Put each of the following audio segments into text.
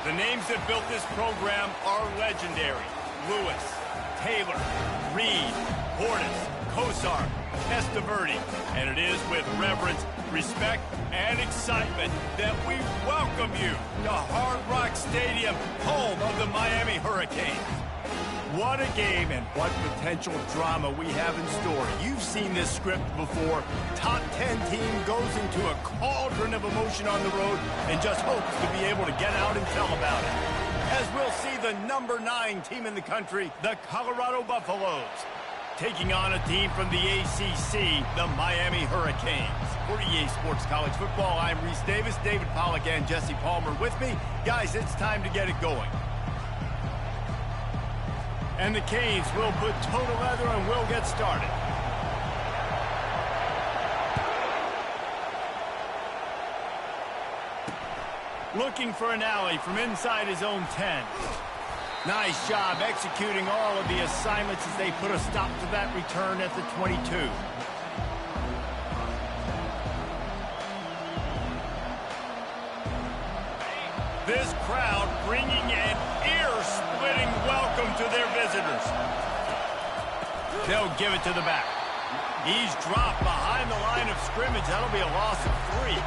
The names that built this program are legendary. Lewis, Taylor, Reed, Portis, Kosar, Testaverde. And it is with reverence, respect, and excitement that we welcome you to Hard Rock Stadium, home of the Miami Hurricanes. What a game and what potential drama we have in store. You've seen this script before. Top 10 team goes into a cauldron of emotion on the road and just hopes to be able to get out and tell about it. As we'll see the number 9 team in the country, the Colorado Buffaloes, taking on a team from the ACC, the Miami Hurricanes. For EA Sports College Football, I'm Reese Davis, David Pollack, and Jesse Palmer with me. Guys, it's time to get it going. And the Canes will put total leather and we'll get started. Looking for an alley from inside his own 10. Nice job executing all of the assignments as they put a stop to that return at the 22. This crowd bringing an ear-splitting welcome to their visitors. They'll give it to the back. He's dropped behind the line of scrimmage. That'll be a loss of 3.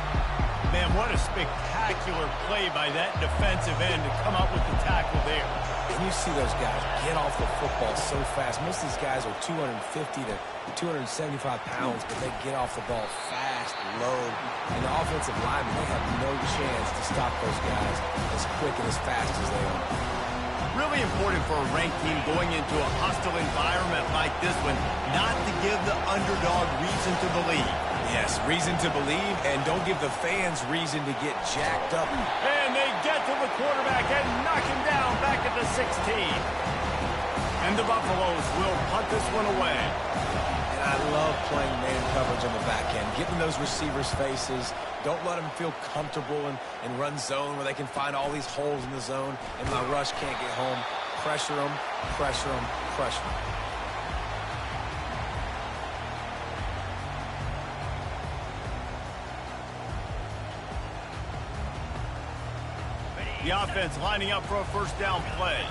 Man, what a spectacular play by that defensive end to come up with the tackle there. And you see those guys get off the football so fast. Most of these guys are 250 to 275 pounds, but they get off the ball fast, low. And the offensive linemen, they have no chance to stop those guys as quick and as fast as they are. Really important for a ranked team going into a hostile environment like this one, not to give the underdog reason to believe. Yes, reason to believe, and don't give the fans reason to get jacked up. And they get to the quarterback and knock him down back at the 16. And the Buffaloes will punt this one away. And I love playing man coverage on the back end, getting those receivers' faces. Don't let them feel comfortable and run zone where they can find all these holes in the zone, and my rush can't get home. Pressure them, pressure them, pressure them. The offense lining up for a first down play.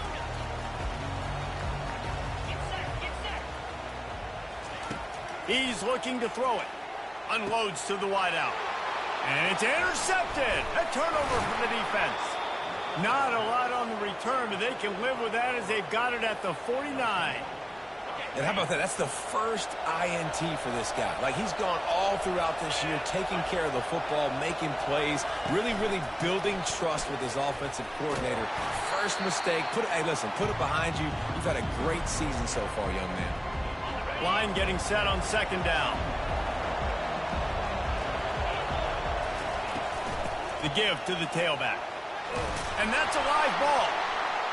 He's looking to throw it. Unloads to the wideout. And it's intercepted. A turnover for the defense. Not a lot on the return, but they can live with that as they've got it at the 49. And how about that? That's the first INT for this guy. Like, he's gone all throughout this year, taking care of the football, making plays, really, really building trust with his offensive coordinator. First mistake, hey, listen, put it behind you. You've had a great season so far, young man. Line getting set on second down. The give to the tailback. And that's a live ball.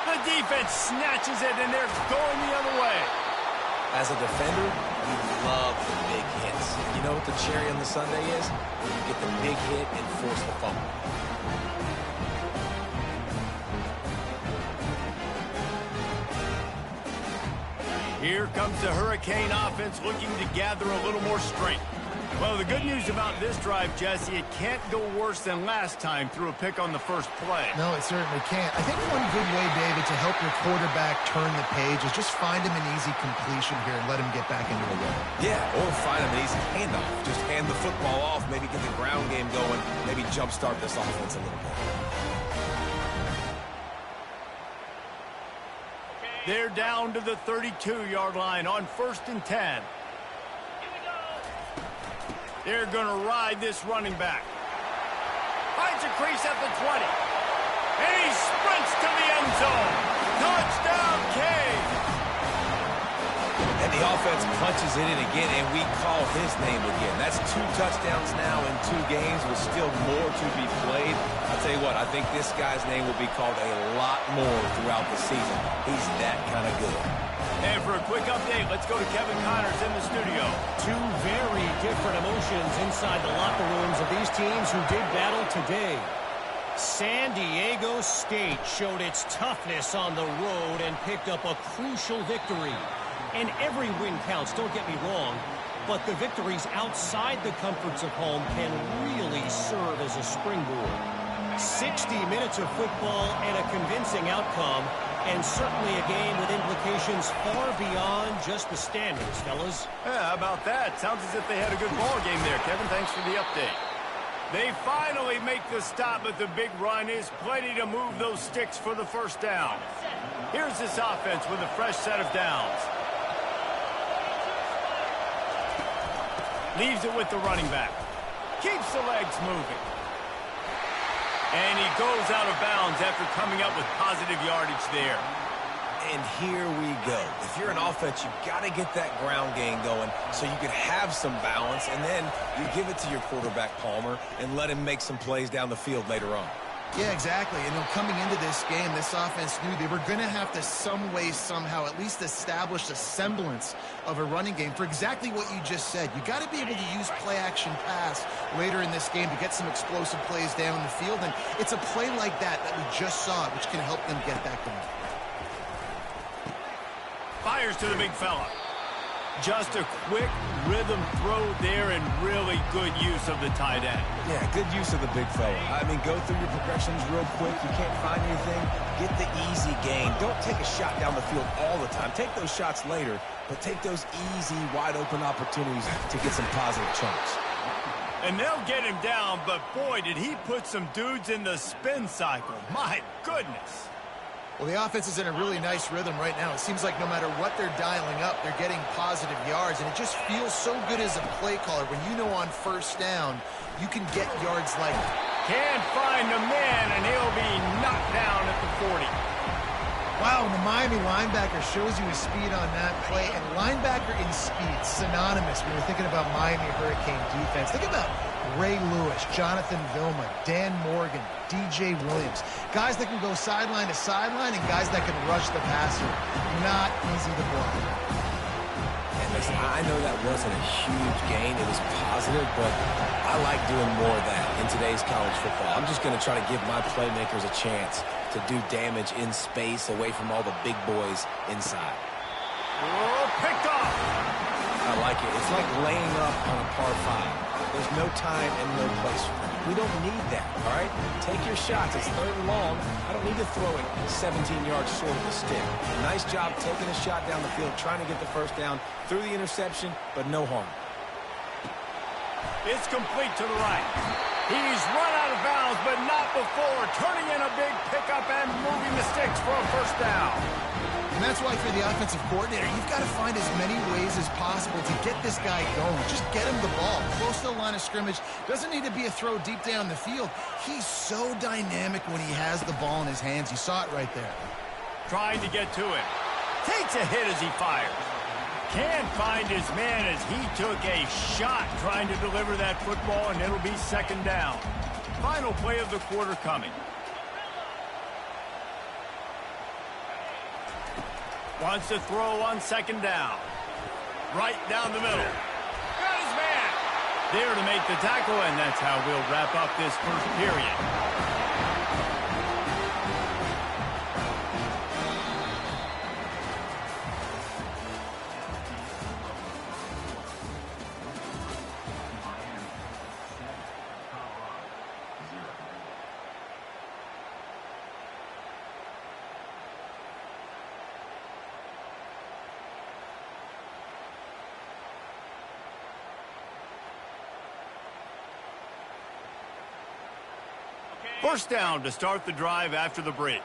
The defense snatches it, and they're going the other way. As a defender, we love the big hits. You know what the cherry on the sundae is? When you get the big hit and force the fumble. Here comes the Hurricane offense looking to gather a little more strength. Well, the good news about this drive, Jesse, it can't go worse than last time through a pick on the first play. No, it certainly can't. I think one good way, David, to help your quarterback turn the page is just find him an easy completion here and let him get back into the rhythm. Yeah, or find him an easy handoff. Just hand the football off, maybe get the ground game going, maybe jumpstart this offense a little bit. They're down to the 32-yard line on 1st and 10. They're going to ride this running back. Finds a crease at the 20. And he sprints to the end zone. Touchdown, Canes! And the offense punches it in again, and we call his name again. That's 2 touchdowns now in 2 games with still more to be played. I'll tell you what, I think this guy's name will be called a lot more throughout the season. He's that kind of good. And for a quick update, let's go to Kevin Connors in the studio. 2 very different emotions inside the locker rooms of these teams who did battle today. San Diego State showed its toughness on the road and picked up a crucial victory. And every win counts, don't get me wrong, but the victories outside the comforts of home can really serve as a springboard. 60 minutes of football and a convincing outcome, and certainly a game with implications far beyond just the standings, fellas. Yeah, how about that? Sounds as if they had a good ball game there, Kevin. Thanks for the update. They finally make the stop, but the big run is plenty to move those sticks for the first down. Here's this offense with a fresh set of downs. Leaves it with the running back. Keeps the legs moving. And he goes out of bounds after coming up with positive yardage there. And here we go. If you're an offense, you've got to get that ground game going so you can have some balance, and then you give it to your quarterback, Palmer, and let him make some plays down the field later on. Yeah, exactly. And coming into this game, this offense knew they were going to have to some way, somehow, at least establish a semblance of a running game for exactly what you just said. You got to be able to use play-action pass later in this game to get some explosive plays down the field. And it's a play like that we just saw, which can help them get that going. Fires to the big fella. Just a quick rhythm throw there and really good use of the tight end. Yeah, good use of the big fella. I mean, go through your progressions real quick. You can't find anything. Get the easy gain. Don't take a shot down the field all the time. Take those shots later, but take those easy, wide-open opportunities to get some positive chunks. And they'll get him down, but boy, did he put some dudes in the spin cycle. My goodness. Well, the offense is in a really nice rhythm right now. It seems like no matter what they're dialing up, they're getting positive yards, and it just feels so good as a play caller when you know on first down you can get yards like that. Can't find the man, and he'll be knocked down at the 40. Wow, and the Miami linebacker shows you his speed on that play, and linebacker in speed, synonymous when you're thinking about Miami Hurricane defense. Think about Ray Lewis, Jonathan Vilma, Dan Morgan, DJ Williams. Guys that can go sideline to sideline and guys that can rush the passer. Not easy to block. And listen, I know that wasn't a huge gain. It was positive, but I like doing more of that in today's college football. I'm just going to try to give my playmakers a chance to do damage in space away from all the big boys inside. Oh, picked off. I like it. It's like laying up on a par 5. There's no time and no place for that. We don't need that, all right? Take your shots. It's third and long. I don't need to throw it 17 yards short of the stick. Nice job taking a shot down the field, trying to get the first down through the interception, but no harm. It's complete to the right. He's run out of bounds, but not before. Turning in a big pickup and moving the sticks for a first down. And that's why for the offensive coordinator, you've got to find as many ways as possible to get this guy going. Just get him the ball. Close to the line of scrimmage. Doesn't need to be a throw deep down the field. He's so dynamic when he has the ball in his hands. You saw it right there. Trying to get to him. Takes a hit as he fires. Can't find his man as he took a shot trying to deliver that football, and it'll be second down. Final play of the quarter coming. Wants to throw on second down. Right down the middle. Got his man. There to make the tackle, and that's how we'll wrap up this first period. First down to start the drive after the break.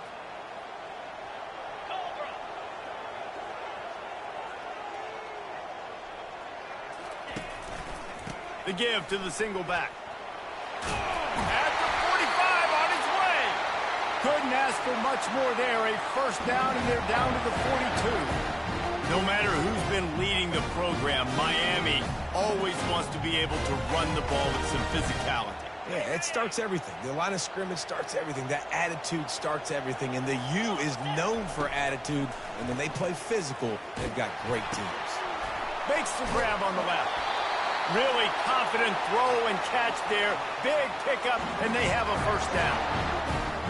The give to the single back. At the 45 on his way. Couldn't ask for much more there. A first down, and they're down to the 42. No matter who's been leading the program, Miami always wants to be able to run the ball with some physicality. Yeah, it starts everything. The line of scrimmage starts everything. That attitude starts everything. And the U is known for attitude. And when they play physical, they've got great teams. Makes the grab on the left. Really confident throw and catch there. Big pickup, and they have a first down.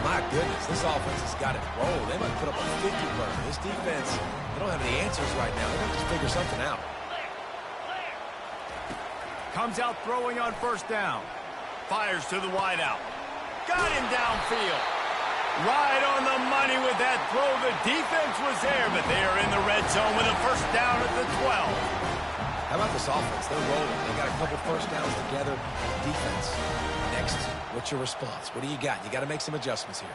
My goodness, this offense has got it rolled. They might put up a 50 burn. This defense, they don't have any answers right now. They got to just figure something out. Comes out throwing on first down. Fires to the wideout. got him downfield. Right on the money with that throw. The defense was there, but they are in the red zone with a first down at the 12. How about this offense? They're rolling. They got a couple first downs together. Defense. Next, what's your response? What do you got? You got to make some adjustments here.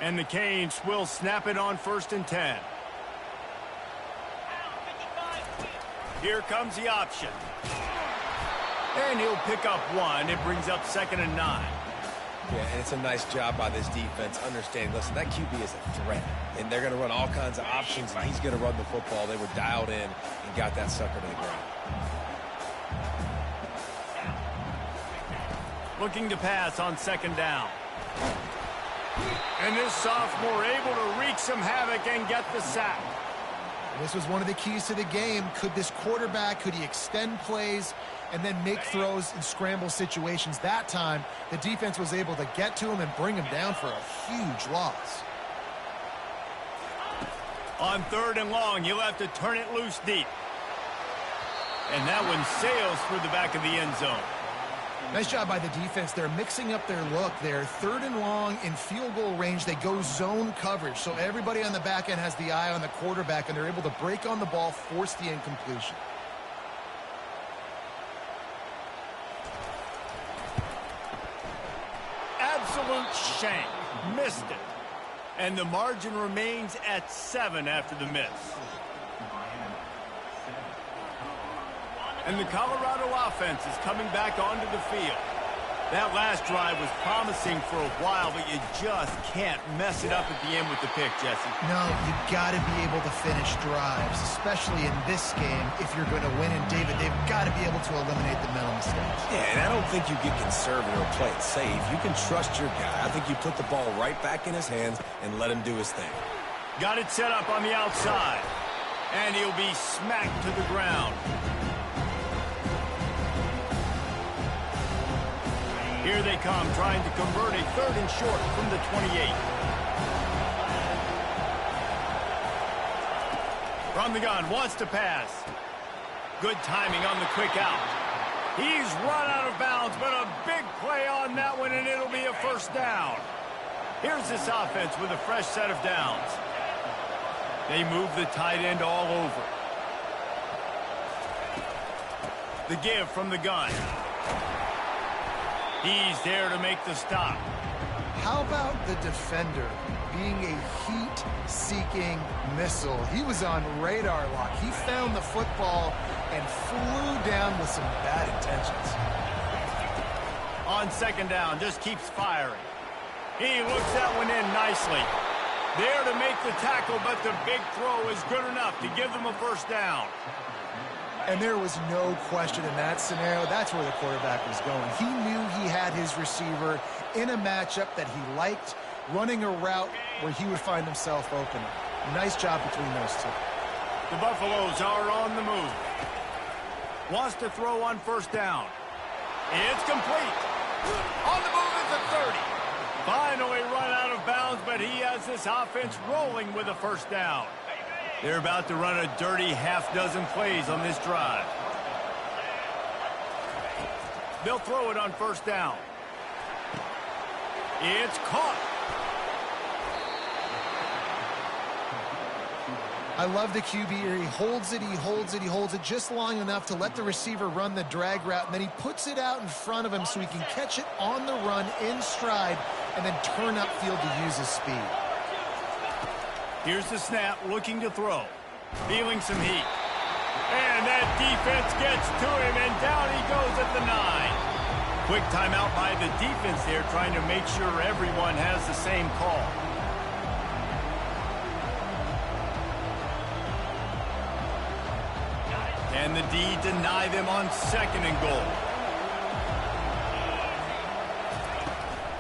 And the Canes will snap it on 1st and 10. Here comes the option. And he'll pick up 1. It brings up 2nd and 9. Yeah, and it's a nice job by this defense understanding, listen, that QB is a threat, and they're going to run all kinds of options, and he's going to run the football. They were dialed in and got that sucker to the ground. Looking to pass on 2nd down. And this sophomore able to wreak some havoc and get the sack. This was one of the keys to the game. Could this quarterback, could he extend plays and then make throws in scramble situations? That time, the defense was able to get to him and bring him down for a huge loss. On 3rd and long, he'll have to turn it loose deep. And that one sails through the back of the end zone. Nice job by the defense. They're mixing up their look. They're 3rd and long in field goal range. They go zone coverage. So everybody on the back end has the eye on the quarterback, and they're able to break on the ball, force the incompletion. Absolute shame. Missed it. And the margin remains at 7 after the miss. And the Colorado offense is coming back onto the field. That last drive was promising for a while, but you just can't mess it up at the end with the pick, Jesse. No, you've got to be able to finish drives, especially in this game. If you're going to win, and David, they've got to be able to eliminate the mental mistakes. Yeah, and I don't think you get conservative or play it safe. You can trust your guy. I think you put the ball right back in his hands and let him do his thing. Got it set up on the outside. And he'll be smacked to the ground. Here they come, trying to convert a 3rd and short from the 28. From the gun, wants to pass. Good timing on the quick out. He's run out of bounds, but a big play on that one, and it'll be a first down. Here's this offense with a fresh set of downs. They move the tight end all over. The give from the gun. He's there to make the stop. How about the defender being a heat-seeking missile? He was on radar lock. He found the football and flew down with some bad intentions. On 2nd down, just keeps firing. He looks that one in nicely. There to make the tackle, but the big throw is good enough to give them a first down. And there was no question in that scenario. That's where the quarterback was going. He knew he had his receiver in a matchup that he liked, running a route where he would find himself open. Nice job between those two. The Buffaloes are on the move. Wants to throw on 1st down. It's complete. On the move is the 30. Finally run out of bounds, but he has this offense rolling with a first down. They're about to run a dirty half-dozen plays on this drive. They'll throw it on 1st down. It's caught. I love the QB here. He holds it, he holds it, he holds it just long enough to let the receiver run the drag route, and then he puts it out in front of him so he can catch it on the run in stride and then turn upfield to use his speed. Here's the snap, looking to throw. Feeling some heat. And that defense gets to him, and down he goes at the 9. Quick timeout by the defense there, trying to make sure everyone has the same call. And the D deny them on 2nd and goal.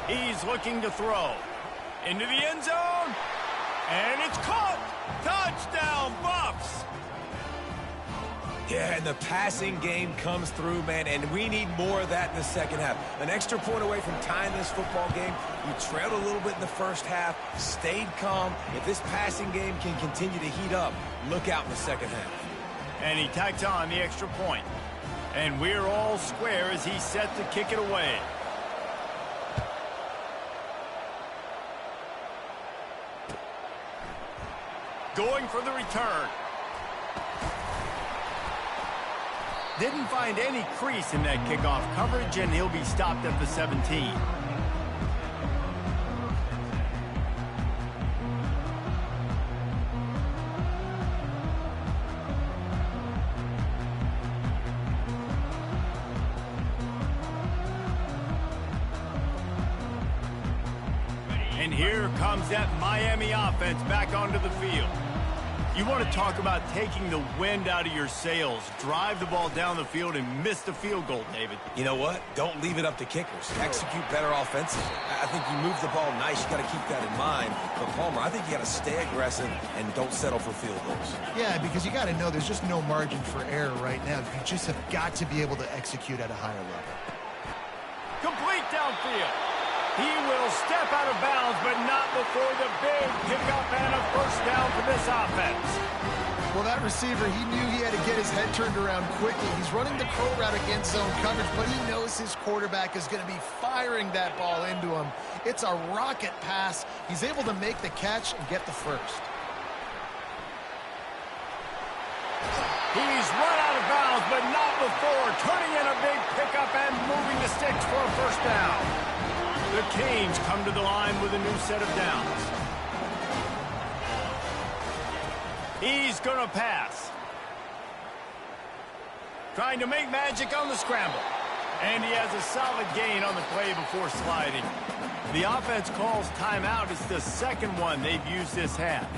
He's looking to throw. Into the end zone. And it's caught. Touchdown, Buffs. Yeah, and the passing game comes through, man, and we need more of that in the second half. An extra point away from tying this football game. You trailed a little bit in the first half, stayed calm. If this passing game can continue to heat up, look out in the second half. And he tacks on the extra point. And we're all square as he's set to kick it away. going for the return. Didn't find any crease in that kickoff coverage, and he'll be stopped at the 17. And here comes that Miami offense back onto the field. You want to talk about taking the wind out of your sails. Drive the ball down the field and miss the field goal, David. You know what? Don't leave it up to kickers. Execute better offensively. I think you move the ball nice. You got to keep that in mind. But, Palmer, I think you got to stay aggressive and don't settle for field goals. Yeah, because you got to know there's just no margin for error right now. You just have got to be able to execute at a higher level. Complete downfield. He will step out of bounds, but not before the big pickup and a first down for this offense. Well, that receiver, he knew he had to get his head turned around quickly. He's running the crow route against zone coverage, but he knows his quarterback is going to be firing that ball into him. It's a rocket pass. He's able to make the catch and get the first. He's run out of bounds, but not before turning in a big pickup and moving the sticks for a first down. The Canes come to the line with a new set of downs. He's going to pass. Trying to make magic on the scramble. And he has a solid gain on the play before sliding. The offense calls timeout. It's the second one they've used this half.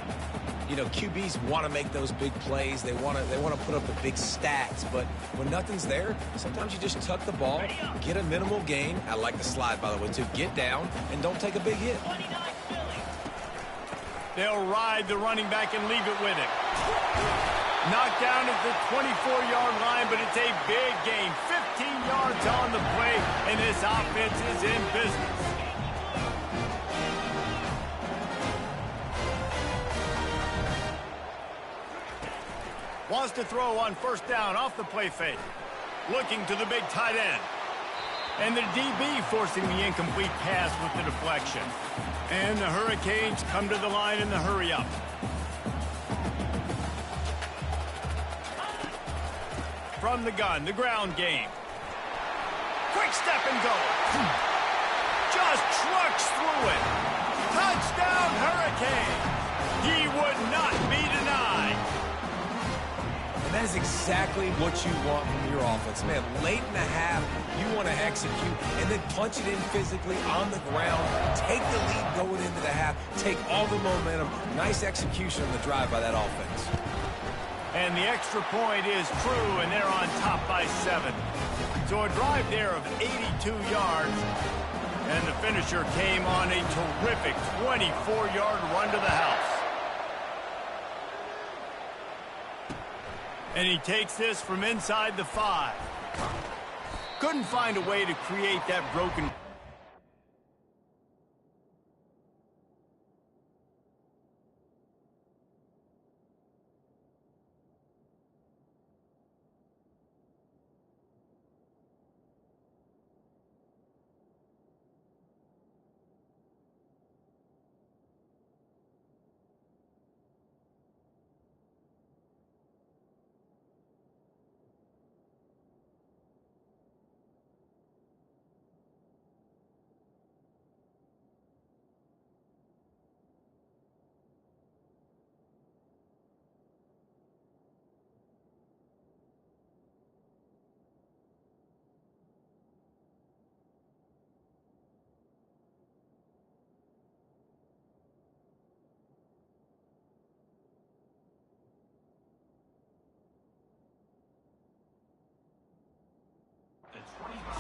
You know, QBs want to make those big plays. They want to put up the big stats. But when nothing's there, sometimes you just tuck the ball, get a minimal gain. I like the slide, by the way, too. Get down and don't take a big hit. They'll ride the running back and leave it with him. Knocked down at the 24-yard line, but it's a big gain. 15 yards on the play, and this offense is in business. Wants to throw on first down off the play fake. Looking to the big tight end. And the DB forcing the incomplete pass with the deflection. And the Hurricanes come to the line in the hurry-up. From the gun, the ground game. Quick step and go. Just trucks through it. Touchdown, Hurricanes. He would not be denied. And that is exactly what you want from your offense. Man, late in the half, you want to execute and then punch it in physically on the ground. Take the lead going into the half. Take all the momentum. Nice execution on the drive by that offense. And the extra point is true, and they're on top by 7. So a drive there of 82 yards. And the finisher came on a terrific 24-yard run to the house. And he takes this from inside the 5. Couldn't find a way to create that broken...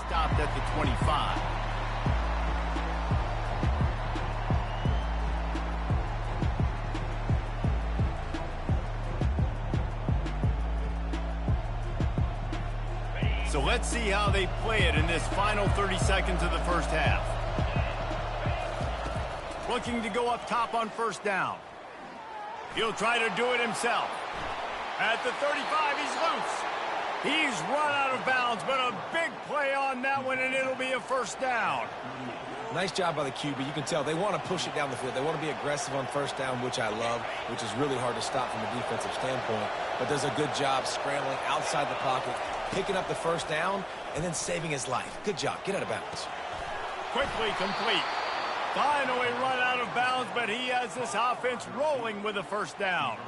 Stopped at the 25. So let's see how they play it in this final 30 seconds of the first half. Looking to go up top on first down. He'll try to do it himself. At the 35, he's loose. He's run out of bounds, but a big play on that one, and it'll be a first down. Nice job by the QB. You can tell they want to push it down the field. They want to be aggressive on first down, which I love, which is really hard to stop from a defensive standpoint. But does a good job scrambling outside the pocket, picking up the first down, and then saving his life. Good job. Get out of bounds. Quickly complete. Finally run out of bounds, but he has this offense rolling with a first down.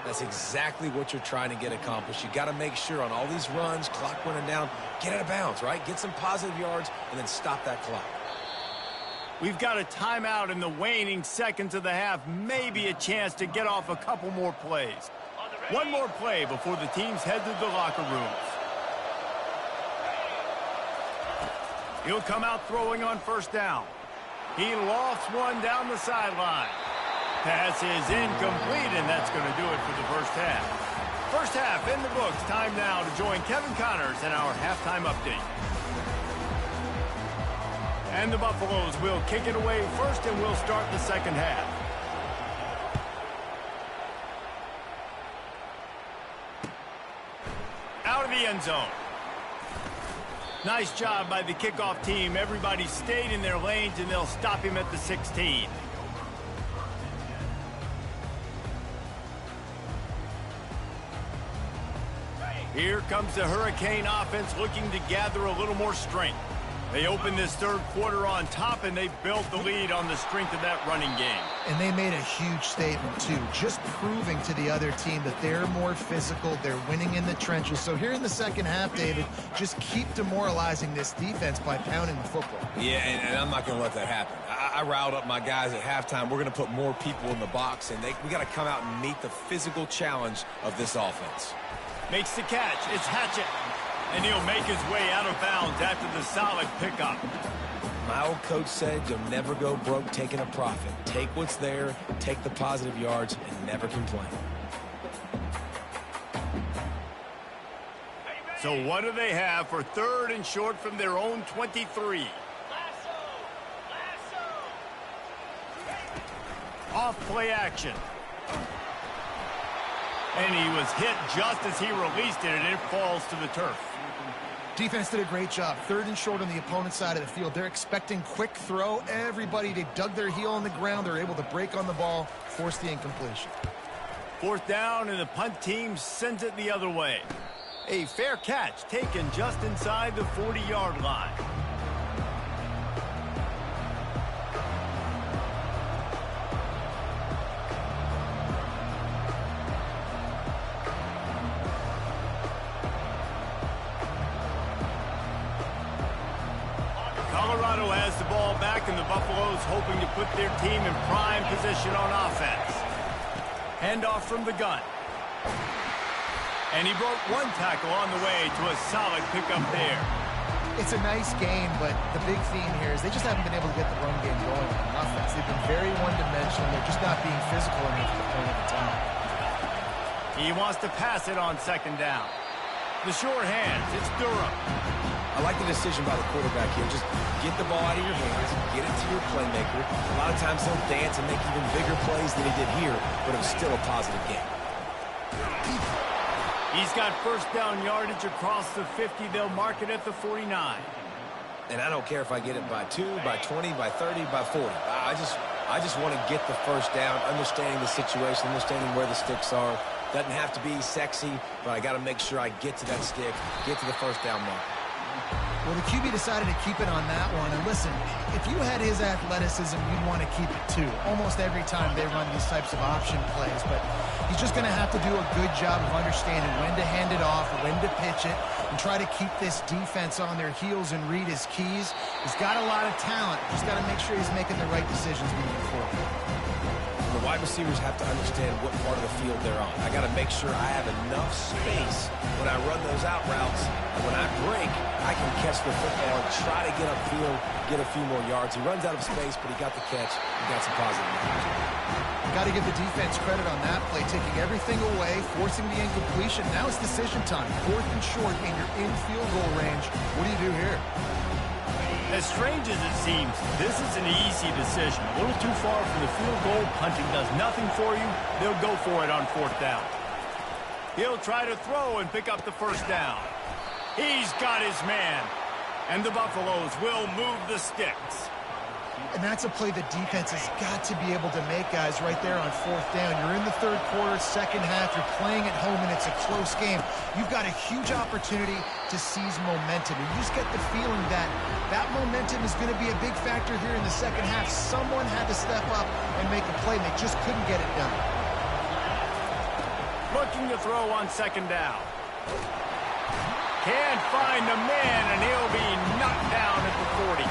That's exactly what you're trying to get accomplished. You got to make sure on all these runs, clock running down, get out of bounds, right? Get some positive yards, and then stop that clock. We've got a timeout in the waning seconds of the half. Maybe a chance to get off a couple more plays. One more play before the teams head to the locker rooms. He'll come out throwing on first down. He lofts one down the sideline. Pass is incomplete, and that's going to do it for the first half. First half in the books. Time now to join Kevin Connors in our halftime update. And the Buffaloes will kick it away first, and we'll start the second half. Out of the end zone. Nice job by the kickoff team. Everybody stayed in their lanes, and they'll stop him at the 16. Here comes the Hurricane offense looking to gather a little more strength. They opened this third quarter on top, and they built the lead on the strength of that running game. And they made a huge statement, too, just proving to the other team that they're more physical, they're winning in the trenches. So here in the second half, David, just keep demoralizing this defense by pounding the football. Yeah, and I'm not going to let that happen. I riled up my guys at halftime. We're going to put more people in the box, and we got to come out and meet the physical challenge of this offense. Makes the catch. It's Hatchett. And he'll make his way out of bounds after the solid pickup. My old coach said you'll never go broke taking a profit. Take what's there, take the positive yards, and never complain. So what do they have for third and short from their own 23? Off play action. And he was hit just as he released it, and it falls to the turf. Defense did a great job. Third and short on the opponent's side of the field. They're expecting quick throw. Everybody, they dug their heel on the ground. They're able to break on the ball, force the incompletion. Fourth down, and the punt team sends it the other way. A fair catch taken just inside the 40-yard line. Colorado has the ball back, and the Buffaloes hoping to put their team in prime position on offense. Handoff from the gun. And he broke one tackle on the way to a solid pickup there. It's a nice game, but the big theme here is they just haven't been able to get the run game going on offense. They've been very one-dimensional. They're just not being physical enough at the point of attack. He wants to pass it on second down. The short hands, it's Durham. I like the decision by the quarterback here. Just get the ball out of your hands, get it to your playmaker. A lot of times he'll dance and make even bigger plays than he did here, but it was still a positive game. He's got first down yardage across the 50. They'll mark it at the 49. And I don't care if I get it by 2, by 20, by 30, by 40. I just want to get the first down, understanding the situation, understanding where the sticks are. Doesn't have to be sexy, but I got to make sure I get to that stick, get to the first down mark. Well, the QB decided to keep it on that one. And listen, if you had his athleticism, you'd want to keep it too. Almost every time they run these types of option plays. But he's just going to have to do a good job of understanding when to hand it off, when to pitch it, and try to keep this defense on their heels and read his keys. He's got a lot of talent. Just got to make sure he's making the right decisions moving forward. The wide receivers have to understand what part of the field they're on. I got to make sure I have enough space when I run those out routes. And when I break, I can catch the football and try to get upfield, get a few more yards. He runs out of space, but he got the catch. He got some positive yards. Got to give the defense credit on that play, taking everything away, forcing the incompletion. Now it's decision time. Fourth and short, and you're in field goal range. What do you do here? As strange as it seems, this is an easy decision. A little too far from the field goal. Punting does nothing for you. They'll go for it on fourth down. He'll try to throw and pick up the first down. He's got his man. And the Buffaloes will move the sticks. And that's a play the defense has got to be able to make, guys, right there on 4th down. You're in the 3rd quarter, 2nd half. You're playing at home, and it's a close game. You've got a huge opportunity to seize momentum. And you just get the feeling that that momentum is going to be a big factor here in the 2nd half. Someone had to step up and make a play, and they just couldn't get it done. Looking to throw on 2nd down. Can't find the man, and he'll be knocked down at the 40.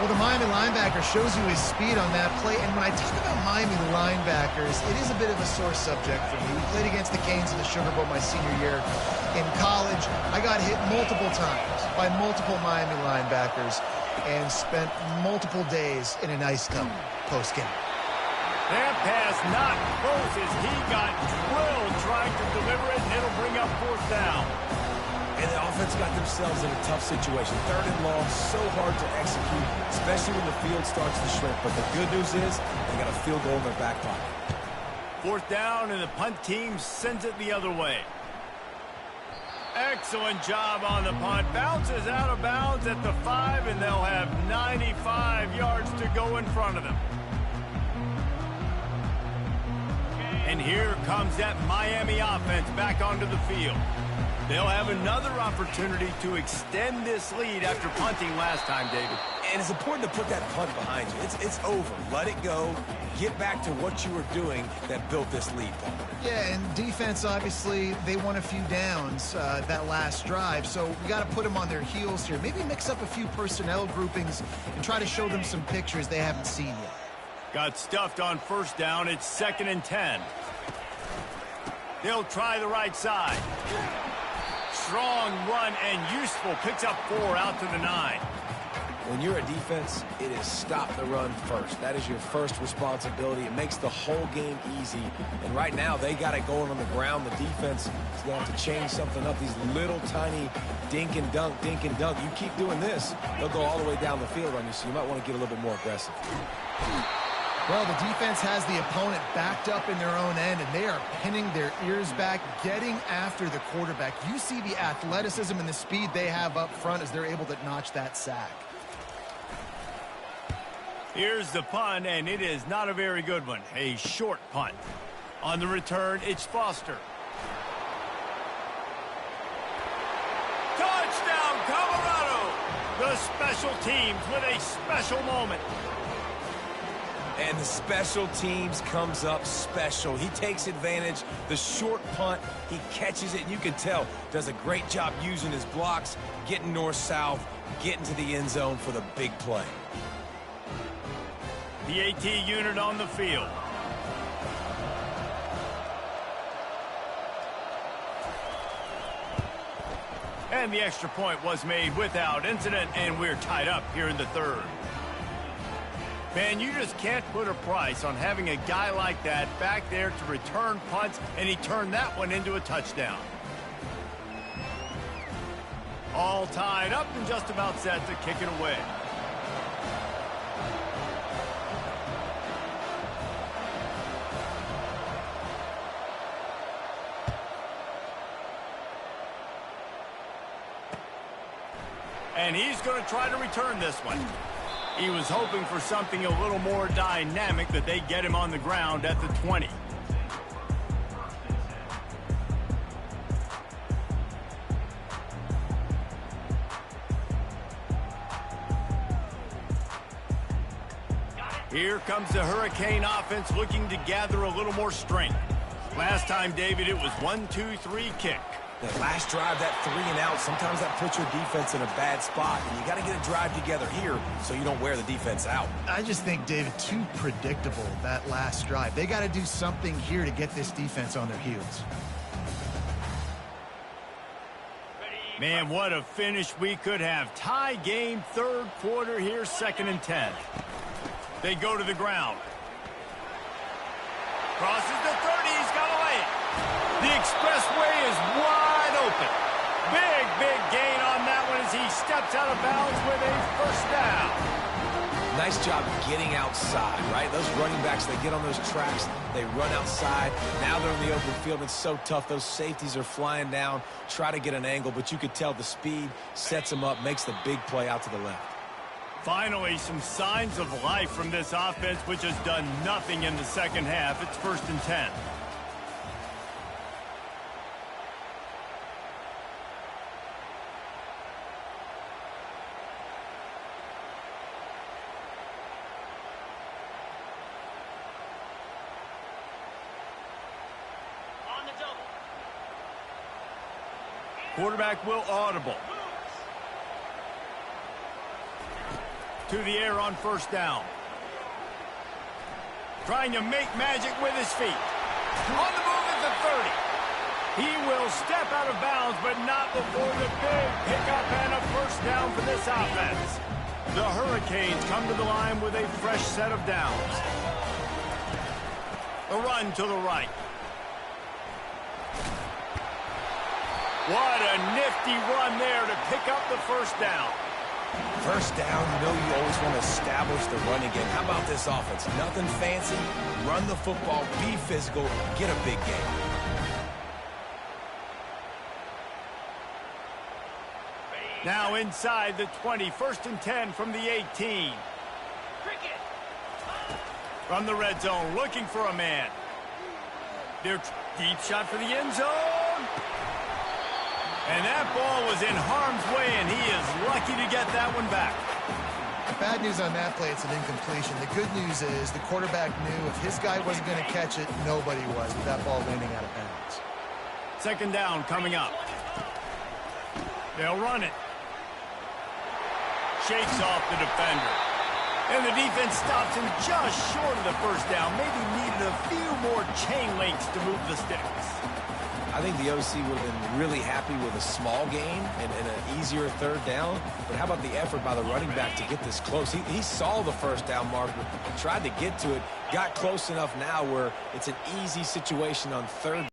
Well, the Miami linebacker shows you his speed on that play. And when I talk about Miami linebackers, it is a bit of a sore subject for me. We played against the Canes in the Sugar Bowl my senior year in college. I got hit multiple times by multiple Miami linebackers and spent multiple days in an ice tub post-game. That pass not close as he got drilled trying to deliver it, and it'll bring up 4th down. And the offense got themselves in a tough situation. 3rd and long, so hard to execute, especially when the field starts to shrink. But the good news is they got a field goal in their back pocket. 4th down, and the punt team sends it the other way. Excellent job on the punt. Bounces out of bounds at the 5, and they'll have 95 yards to go in front of them. And here comes that Miami offense back onto the field. They'll have another opportunity to extend this lead after punting last time, David. And it's important to put that punt behind you. It's over. Let it go. Get back to what you were doing that built this lead, Paul. Yeah, and defense, obviously, they won a few downs that last drive, so we got to put them on their heels here. Maybe mix up a few personnel groupings and try to show them some pictures they haven't seen yet. Got stuffed on 1st down. It's 2nd and 10. They'll try the right side. Strong run and useful. Picks up 4 out to the 9. When you're a defense, it is stop the run first. That is your first responsibility. It makes the whole game easy. And right now, they got it going on the ground. The defense is going to have to change something up. These little tiny dink and dunk, dink and dunk. You keep doing this, they'll go all the way down the field on you, so you might want to get a little bit more aggressive. Well, the defense has the opponent backed up in their own end, and they are pinning their ears back, getting after the quarterback. You see the athleticism and the speed they have up front as they're able to notch that sack. Here's the punt, and it is not a very good one. A short punt. On the return, it's Foster. Touchdown, Colorado! The special teams with a special moment. And the special teams comes up special. He takes advantage. The short punt, he catches it, and you can tell, does a great job using his blocks, getting north-south, getting to the end zone for the big play. The AT unit on the field. And the extra point was made without incident, and we're tied up here in the 3rd. Man, you just can't put a price on having a guy like that back there to return punts, and he turned that one into a touchdown. All tied up and just about set to kick it away. And he's going to try to return this one. He was hoping for something a little more dynamic, that they get him on the ground at the 20. Here comes the Hurricane offense looking to gather a little more strength. Last time, David, it was 1-2-3 kick. That last drive, that 3 and out, sometimes that puts your defense in a bad spot. And you got to get a drive together here so you don't wear the defense out. I just think, David, too predictable, that last drive. They got to do something here to get this defense on their heels. Man, what a finish we could have. Tie game, 3rd quarter here, 2nd and 10. They go to the ground. Crosses the 30, he's got to lay it. The expressway is wide open. Big gain on that one as he steps out of bounds with a 1st down. Nice job getting outside, right? Those running backs, they get on those tracks, they run outside. Now they're in the open field. It's so tough. Those safeties are flying down, try to get an angle, but you could tell the speed sets them up, makes the big play out to the left. Finally, some signs of life from this offense, which has done nothing in the second half. It's 1st and 10. On the double. Quarterback will audible. To the air on 1st down. Trying to make magic with his feet. On the move at the 30. He will step out of bounds, but not before the big pickup and a 1st down for this offense. The Hurricanes come to the line with a fresh set of downs. A run to the right. What a nifty run there to pick up the 1st down. 1st down, you know you always want to establish the running game. How about this offense? Nothing fancy. Run the football, be physical, get a big game. Now inside the 20, 1st and 10 from the 18. From the red zone, looking for a man. Their deep shot for the end zone. And that ball was in harm's way, and he is lucky to get that one back. The bad news on that play, it's an incompletion. The good news is the quarterback knew if his guy wasn't going to catch it, nobody was with that ball landing out of bounds. 2nd down coming up. They'll run it. Shakes off the defender. And the defense stops him just short of the 1st down. Maybe needed a few more chain links to move the sticks. I think the OC would have been really happy with a small gain and an easier 3rd down. But how about the effort by the running back to get this close? He saw the 1st down marker, tried to get to it, got close enough now where it's an easy situation on 3rd